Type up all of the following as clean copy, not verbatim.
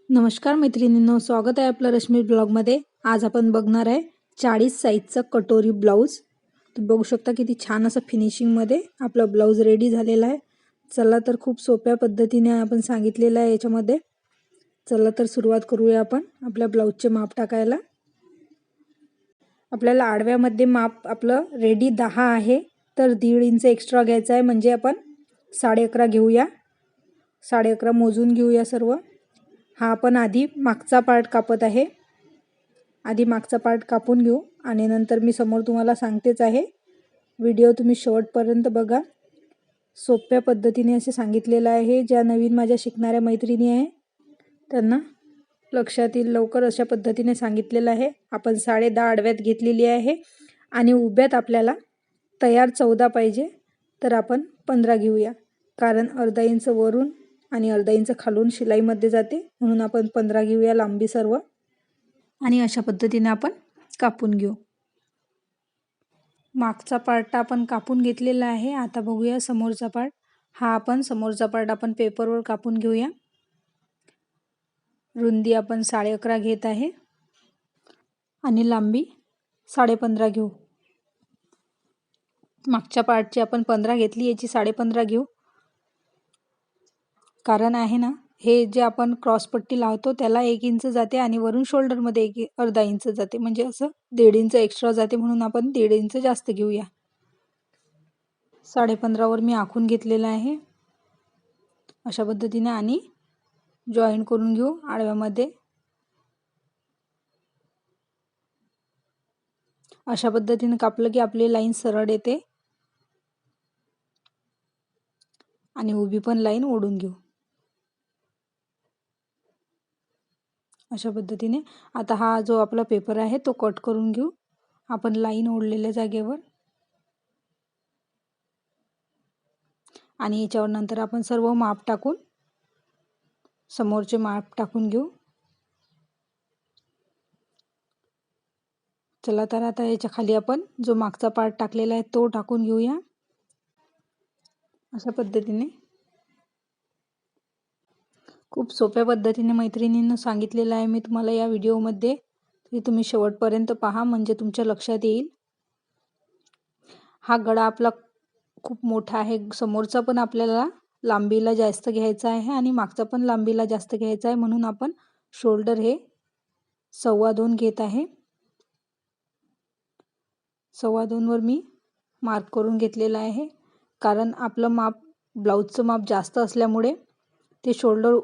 नमस्कार मैत्रिणींनो, स्वागत आहे आपलं रश्मी ब्लॉगमध्ये। आज आपण बघणार आहे 40 साईजचा कटोरी ब्लाउज। तुम्ही बघू शकता किती छान असं फिनिशिंगमध्ये आपला ब्लाउज रेडी झालेला आहे। चला तर खूप सोप्या पद्धतीने आपण सांगितलेलं आहे याच्यामध्ये। चला तर सुरुवात करूया आपण आपल्या ब्लाउजचे माप टाकायला। आपल्याला आडव्यामध्ये माप आपलं रेडी 10 आहे, तर 1.5 इंच एक्स्ट्रा घ्यायचा आहे, म्हणजे आपण 11.5 घेऊया। 11.5 मोजून घेऊया सर्व। हा आपण आधी मागचा पार्ट कापत आहे। आधी मागचा पार्ट कापून घेऊ आणि नंतर मी समोर तुम्हाला सांगतेच आहे। व्हिडिओ तुम्ही शेवटपर्यंत बघा। सोप्या पद्धतीने असे सांगितलेलं आहे। ज्या नवीन माझ्या शिकणाऱ्या मैत्रिणी आहे त्यांना लक्षात येईल लवकर अशा पद्धतीने सांगितलेलं आहे। आपण 10.5 आडव्यात घेतलेली आहे आणि उभ्यात आपल्याला तयार 14 पाहिजे, तर आपण 15 घेऊया, कारण अर्धा इंच वरून आणि अर्धा इंच खालून शिलाईमध्ये जाते, म्हणून आपण 15 घेऊया लांबी सर्व। आणि अशा पद्धतीने आपण कापून घेऊ। मागचा पार्ट आपण कापून घेतलेला आहे। आता बघूया समोरचा पार्ट। समोरचा पार्ट आपण पेपरवर कापून घेऊया। रुंदी आपण 11.5 घेत आहे आणि लांबी 15.5 घेऊ। मागच्या पार्टची आपण 15 घेतली, याची 15.5 घेऊ, कारण आहे ना, हे जे आपण क्रॉस पट्टी लावतो त्याला 1 इंच जाते आणि वरून शोल्डर मध्ये अर्धा इंच जाते, म्हणजे असं 1.5 इंच एक्स्ट्रा जाते, म्हणून आपण 1.5 इंच जास्त घेऊया। 15.5 वर मी आखून घेतलेला आहे अशा पद्धतीने आणि जॉईन करून घेऊ आडव्यामध्ये। अशा पद्धतीने कापलं की आपली लाईन सरळ येते आणि उभी पण लाईन ओढून घेऊ अशा पद्धतीने। आता हा जो आपला पेपर आहे तो कट करून घेऊ आपण लाईन ओढलेल्या जागेवर, आणि याच्यावर नंतर आपण सर्व माप टाकून समोरचे माप टाकून घेऊ। चला तर आता याच्या खाली आपण जो मागचा पार्ट टाकलेला आहे तो टाकून घेऊया अशा पद्धतीने। खूप सोप्या पद्धतीने मैत्रिणींना सांगितलेलं आहे मी तुम्हाला या व्हिडिओमध्ये, ते तुम्ही शेवटपर्यंत पहा म्हणजे तुमच्या लक्षात येईल। हा गळा आपला खूप मोठा आहे, समोरचा पण आपल्याला लांबीला जास्त घ्यायचा आहे आणि मागचा पण लांबीला जास्त घ्यायचा आहे, म्हणून आपण शोल्डर हे 2.25 घेत आहे। 2.25 वर मी मार्क करून घेतलेला आहे, कारण आपलं माप ब्लाउजचं माप जास्त असल्यामुळे ते शोल्डर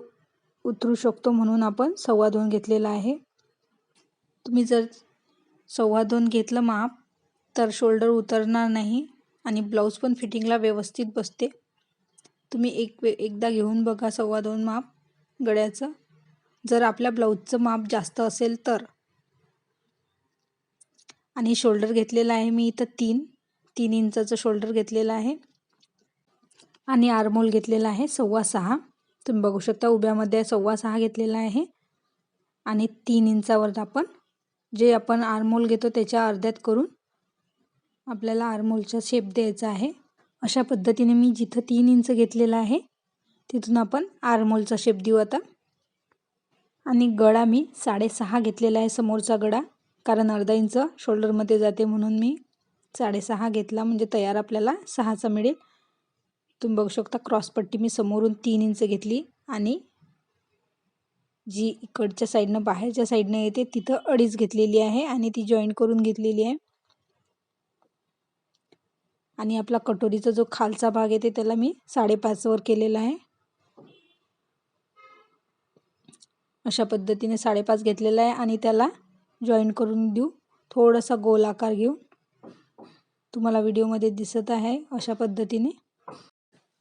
उतरू शकतो, म्हणून आपण 2.25 घेतलेला आहे। तुम्ही जर 2.25 घेतलं माप तर शोल्डर उतरणार नाही आणि ब्लाउज पण फिटिंगला व्यवस्थित बसते। तुम्ही एकदा घेऊन बघा 2.25 माप गळ्याचं। जर आपल्या ब्लाउजचं माप जास्त असेल तर। आणि शोल्डर घेतलेला आहे मी इथं 3 इंचाचं शोल्डर घेतलेला आहे आणि आर्महोल घेतलेला आहे 6.25। तुम्ही बघू शकता उभ्यामध्ये 6.25 घेतलेला आहे आणि 3 इंचावर आपण जे आपण आर्महोल घेतो त्याच्या अर्ध्यात करून आपल्याला आर्महोलचा शेप द्यायचा आहे। अशा पद्धतीने मी जिथं 3 इंच घेतलेला आहे तिथून आपण आर्महोलचा शेप देऊ आता। आणि गळा मी 6.5 घेतलेला आहे समोरचा गळा, कारण अर्धा इंच शोल्डरमध्ये जाते, म्हणून मी 6.5 घेतला, म्हणजे तयार आपल्याला 6चा मिळेल। तुम्ही बघू शकता क्रॉस पट्टी मी समोरून 3 इंच घेतली आणि जी इकडच्या साईडनं बाहेरच्या साईडनं येते तिथं 2.5 घेतलेली आहे आणि ती जॉईन करून घेतलेली आहे। आणि आपला कटोरीचा जो खालचा भाग येते त्याला मी 5.5 वर केलेला आहे। अशा पद्धतीने 5.5 घेतलेला आहे आणि त्याला जॉईन करून देऊ, थोडासा गोल आकार घेऊन, तुम्हाला व्हिडिओमध्ये दिसत आहे अशा पद्धतीने।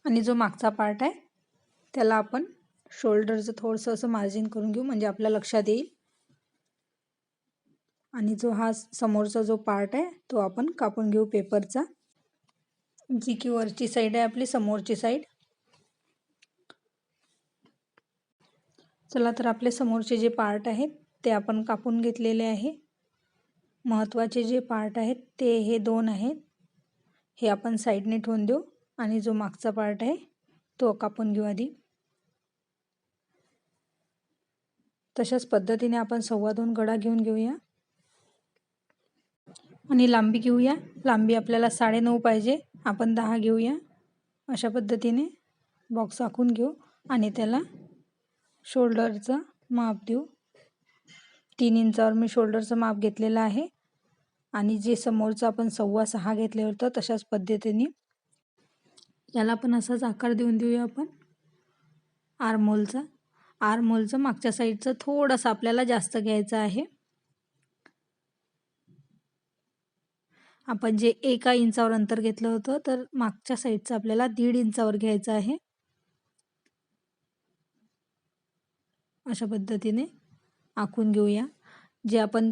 आणि जो मागचा पार्ट आहे त्याला आपण शोल्डरचं थोडंसं असं मार्जिन करून घेऊ, म्हणजे आपल्या लक्षात येईल। आणि जो हा समोरचा जो पार्ट आहे तो आपण कापून घेऊ पेपरचा, जी की वरची साईड आहे आपली समोरची साईड। चला तर आपले समोरचे जे पार्ट आहेत ते आपण कापून घेतलेले आहे। महत्त्वाचे जे पार्ट आहेत ते हे 2 आहेत, हे आपण साईडने ठेवून देऊ आणि जो मागचा पार्ट आहे तो कापून घेऊ आधी। तशाच पद्धतीने आपण 2.25 गळा घेऊया आणि लांबी घेऊया. लांबी आपल्याला 9.5 पाहिजे, आपण 10 घेऊया. अशा पद्धतीने बॉक्स आखून घेऊ आणि त्याला शोल्डरचं माप देऊ. 3 इंचावर मी शोल्डरचं माप घेतलेलं आहे आणि जे समोरचं आपण 6.25 घेतलं होतं तशाच पद्धतीने याला पण असाच आकार देऊया आपण. आर्महोलचं मागच्या साईडचं थोडंसं आपल्याला जास्त घ्यायचं आहे. आपण जे 1 इंचावर अंतर घेतलं होतं तर मागच्या साईडचं आपल्याला 1.5 इंचावर घ्यायचं आहे. अशा पद्धतीने आखून घेऊया. जे आपण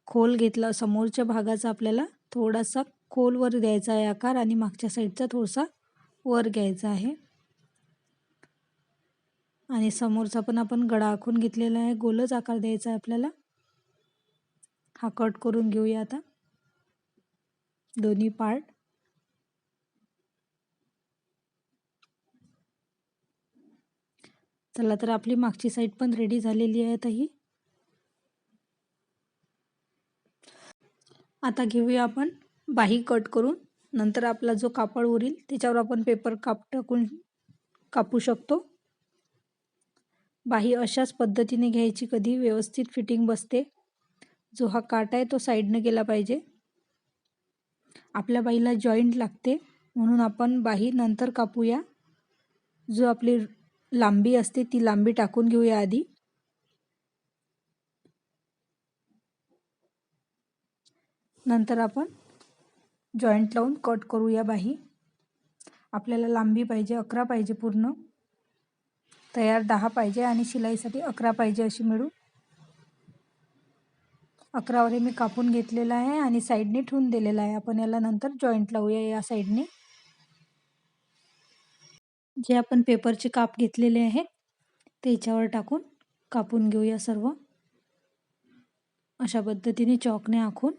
खोल घेतला समोरच्या भागाचा आपल्याला थोडासा खोलवर द्यायचा आहे आकार आणि मागच्या साईडचा थोडासा वर घ्यायचा आहे. आणि समोरचा पण आपण गळा आखून घेतलेला आहे, गोलच आकार द्यायचा आहे आपल्याला. हा कट करून घेऊया आता दोन्ही पार्ट. चला तर आपली मागची साईड पण रेडी झालेली आहे आता ही. आता घेऊया आपण बाही कट करून. नंतर आपला जो कापड उरेल त्याच्यावर आपण पेपर काप टाकून कापू शकतो. बाही अशाच पद्धतीने घ्यायची, कधी व्यवस्थित फिटिंग बसते. जो हा काट आहे तो साईडने गेला पाहिजे. आपल्या बाहीला जॉईंट लागते म्हणून आपण बाही नंतर कापूया. जो आपली लांबी असते ती लांबी टाकून घेऊया आधी. नंतर आपण जॉईंट लावून कट करूया बाही. आपल्याला लांबी पाहिजे 11 पाहिजे पूर्ण. तयार 10 पाहिजे आणि शिलाईसाठी 11 पाहिजे अशी मिळून. 11 वर मी कापून घेतलेला आहे आणि साईडने ठेवून दिलेला आहे. आपण याला नंतर जॉईंट लावूया या साईडने. जे आपण पेपरचे काप घेतलेले आहेत त्याच्यावर टाकून कापून घेऊया सर्व. अशा पद्धतीने चॉकने आखून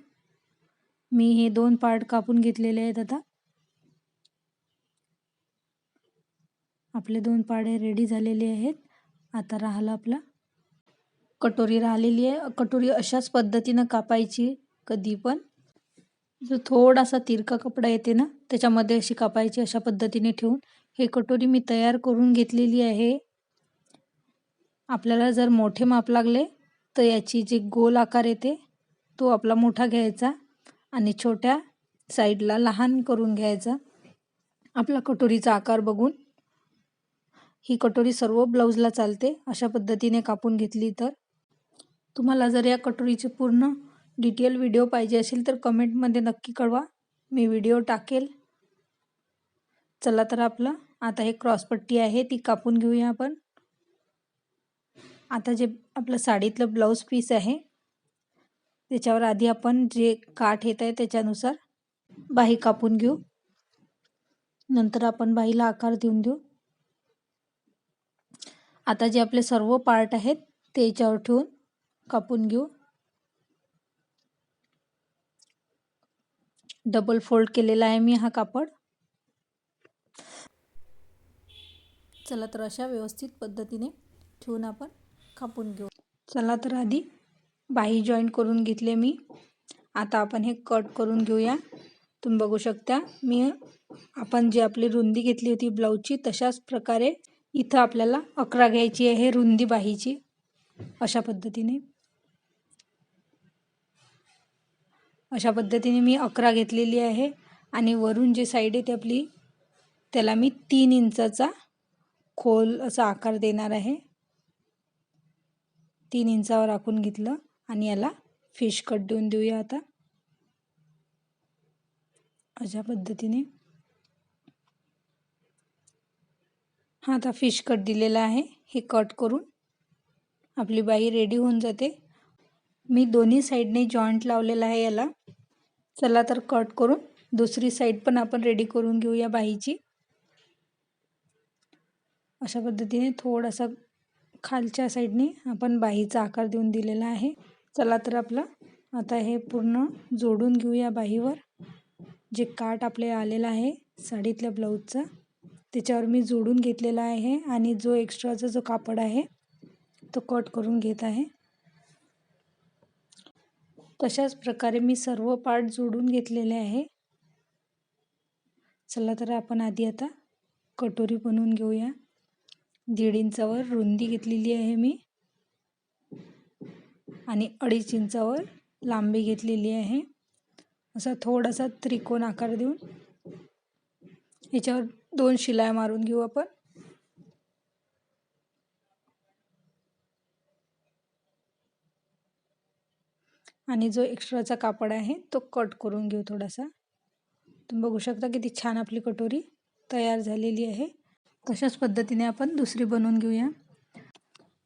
मी हे 2 पार्ट कापून घेतलेले आहेत. आता आपले 2 पार्ट रेडी झालेले आहेत. आता राहिला आपला कटोरी राहिलेली आहे. कटोरी अशाच पद्धतीनं कापायची. कधी पण जो थोडासा तिरका कपडा येते ना त्याच्यामध्ये अशी कापायची. अशा पद्धतीने ठेवून हे कटोरी मी तयार करून घेतलेली आहे. आपल्याला जर मोठे माप लागले तर याची जे गोल आकार येते तो आपला मोठा घ्यायचा आणि छोट्या साईडला लहान करून घ्यायचा. आपला कटोरीचा आकार बघून. ही कटोरी सर्व ब्लाऊजला चालते. अशा पद्धतीने कापून घेतली तर. तुम्हाला जर या कटोरीचे पूर्ण डिटेल व्हिडिओ पाहिजे असेल तर कमेंटमध्ये नक्की कळवा, मी व्हिडिओ टाकेल. चला तर आपलं आता हे क्रॉसपट्टी आहे ती कापून घेऊया आपण. आता जे आपलं साडीतलं ब्लाऊज पीस आहे त्याच्यावर आधी आपण जे काठ येत आहे त्याच्यानुसार बाही कापून घेऊ. नंतर आपण बाहीला आकार देऊन देऊ. आता जे आपले सर्व पार्ट आहेत ते याच्यावर ठेवून कापून घेऊ. डबल फोल्ड केलेला आहे मी हा कापड. चला तर अशा व्यवस्थित पद्धतीने ठेवून आपण कापून घेऊ. चला तर आधी बाही जॉईंट करून घेतले मी. आता आपण हे कट करून घेऊया. तुम्ही बघू शकता आपण जी आपली रुंदी घेतली होती ब्लाऊजची तशाच प्रकारे इथं आपल्याला 11 घ्यायची आहे रुंदी बाहीची. अशा पद्धतीने मी 11 घेतलेली आहे आणि वरून जे साईड आहे ती आपली त्याला मी 3 इंचाचा खोल असा आकार देणार आहे. 3 इंचावर आखून घेतलं आणि याला फिश कट देऊन देऊया आता. अशा पद्धतीने हा आता फिश कट दिलेला आहे. हे कट करून आपली बाही रेडी होऊन जाते. मी दोन्ही साईडने जॉईंट लावलेला आहे याला. चला तर कट करून दुसरी साईड पण आपण रेडी करून घेऊया बाहीची. अशा पद्धतीने थोडासा खालच्या साईडने आपण बाहीचा आकार देऊन दिलेला आहे. चला तर आपलं आता हे पूर्ण जोडून घेऊया बाहीवर. जे काठ आपले आलेला आहे साडीतल्या ब्लाऊजचा त्याच्यावर मी जोडून घेतलेला आहे आणि जो एक्स्ट्राचा जो कापड आहे तो कट करून घेत आहे। तशाच प्रकारे मी सर्व पार्ट जोडून घेतलेले आहे। चला तर आपण आधी आता कटोरी बनवून घेऊया। 1.5 इंचावर रुंदी घेतलेली आहे मी आणि 2.5 इंचावर लांबी घेतलेली आहे। असा थोडासा त्रिकोण आकार देऊन याच्यावर 2 शिलाई मारून घेऊ आपण। आणि जो एक्स्ट्राचा कापड आहे तो कट करून घेऊ थोडासा। तुम्ही बघू शकता किती छान आपली कटोरी तयार झालेली आहे। तशाच पद्धतीने आपण दुसरी बनवून घेऊया।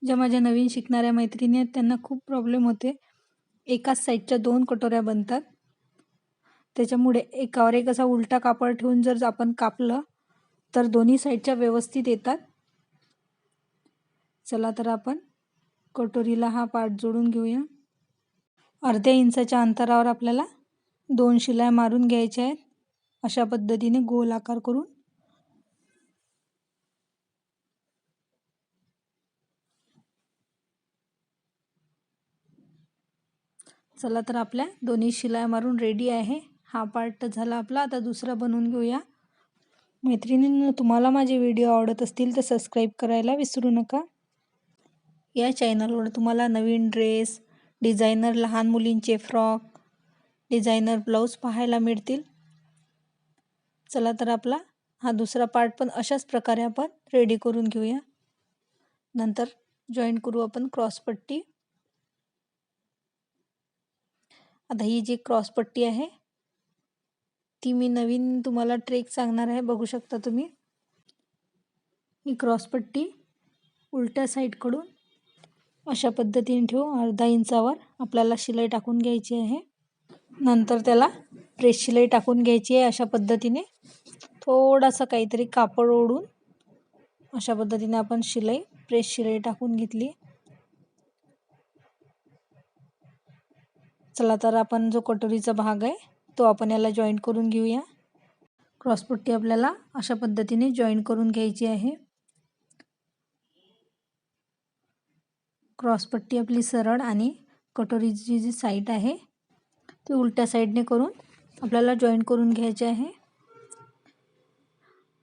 ज्या माझ्या नवीन शिकणाऱ्या मैत्रिणी आहेत त्यांना खूप प्रॉब्लेम होते, एकाच साईडच्या 2 कटोऱ्या बनतात। त्याच्यामुळे एकावर एक असा उलटा कापड ठेवून जर आपण कापलं तर दोन्ही साईडच्या व्यवस्थित येतात। चला तर आपण कटोरीला हा पार्ट जोडून घेऊया। अर्ध्या इंचाच्या अंतरावर आपल्याला 2 शिलाई मारून घ्यायच्या आहेत, अशा पद्धतीने गोल आकार करून। चला तर आपल्या दोन्ही शिलाई मारून रेडी आहे। हा पार्ट झाला आपला। आता दुसरा बनवून घेऊया। मैत्रिणींनो, तुम्हाला माझे व्हिडिओ आवडत असतील तर सबस्क्राईब करायला विसरू नका। या चॅनलवर तुम्हाला नवीन ड्रेस, डिझायनर लहान मुलींचे फ्रॉक, डिझायनर ब्लाऊज पाहायला मिळतील। चला तर आपला हा दुसरा पार्ट पण अशाच प्रकारे आपण रेडी करून घेऊया। नंतर जॉईन करू आपण क्रॉस पट्टी। आता ही जी क्रॉस पट्टी आहे ती मी नवीन तुम्हाला ट्रिक सांगणार आहे। बघू शकता तुम्ही, ही क्रॉस पट्टी उलट्या साईडकडून अशा पद्धतीने ठेवून अर्धा इंचावर आपल्याला शिलाई टाकून घ्यायची आहे। नंतर त्याला प्रेस शिलाई टाकून घ्यायची आहे। अशा पद्धतीने थोडासा काहीतरी कापड ओढून अशा पद्धतीने आपण प्रेस शिलाई टाकून घेतली। चला तर आपण जो कटोरीचा भाग आहे तो आपण याला जॉईन करून घेऊया। क्रॉस पट्टी आपल्याला अशा पद्धतीने जॉईन करून घ्यायची आहे। क्रॉस पट्टी आपली सरळ आणि कटोरीची जी साईड आहे ती उलट्या साईडने करून आपल्याला जॉईन करून घ्यायची आहे।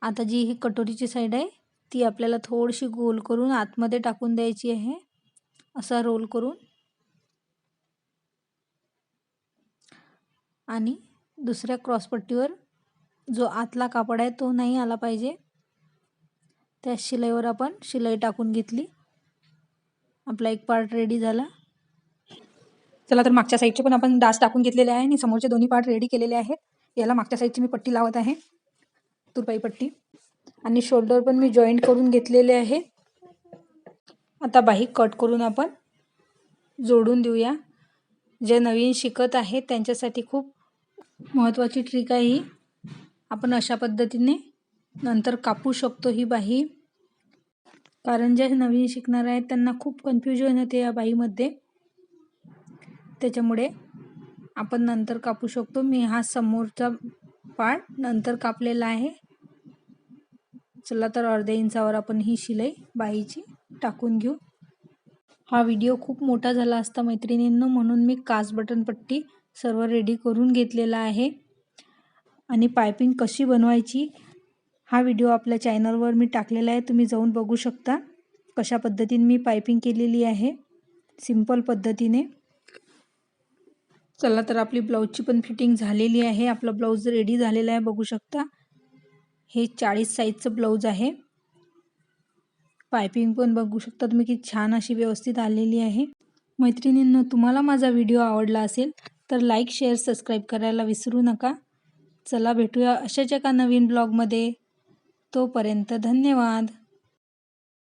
आता जी ही कटोरीची साईड आहे ती आपल्याला थोडीशी गोल करून आतमध्ये टाकून द्यायची आहे, असा रोल करून। आणि दुसऱ्या क्रॉस पट्टीवर जो आतला कापड आहे तो नाही आला पाहिजे, त्या शिलाईवर आपण शिलाई टाकून घेतली। आपला एक पार्ट रेडी झाला। चला तर मागच्या साईडचे पण आपण डास टाकून घेतलेले आहे आणि समोरचे दोन्ही पार्ट रेडी केलेले आहेत। याला मागच्या साईडची मी पट्टी लावत आहे, तुरपाई पट्टी, आणि शोल्डर पण मी जॉईंट करून घेतलेले आहे। आता बाही कट करून आपण जोडून देऊया। जे नवीन शिकत आहेत त्यांच्यासाठी खूप महत्त्वाची ट्रिक आहे ही। आपण अशा पद्धतीने नंतर कापू शकतो ही बाही, कारण जे नवीन शिकणार आहेत त्यांना खूप कन्फ्युजन होते या बाहीमध्ये, त्याच्यामुळे आपण नंतर कापू शकतो। मी हा समोरचा पार्ट नंतर कापलेला आहे। चला तर अर्ध्या इंचावर आपण ही शिलाई बाहीची टाकून घेऊ। हा व्हिडिओ खूप मोठा झाला असता मैत्रिणींनो, म्हणून मी काच बटन पट्टी सर्व रेडी करून घेतलेला आहे। आणि पायपिंग कशी बनवायची हा व्हिडिओ आपल्या चॅनलवर मी टाकलेला आहे, तुम्ही जाऊन बघू शकता कशा पद्धतीने मी पायपिंग केलेली आहे, सिंपल पद्धतीने। चला तर आपली ब्लाऊजची पण फिटिंग झालेली आहे। आपला ब्लाऊज रेडी झालेला आहे, बघू शकता। हे 40 साईजचं ब्लाऊज आहे। पायपिंग पण बघू शकता तुम्ही किती छान अशी व्यवस्थित आलेली आहे। मैत्रिणींनो, तुम्हाला माझा व्हिडिओ आवडला असेल तर लाईक, शेअर, सबस्क्राईब करायला विसरू नका। चला भेटूया अशाच एका नवीन ब्लॉगमध्ये, तोपर्यंत धन्यवाद।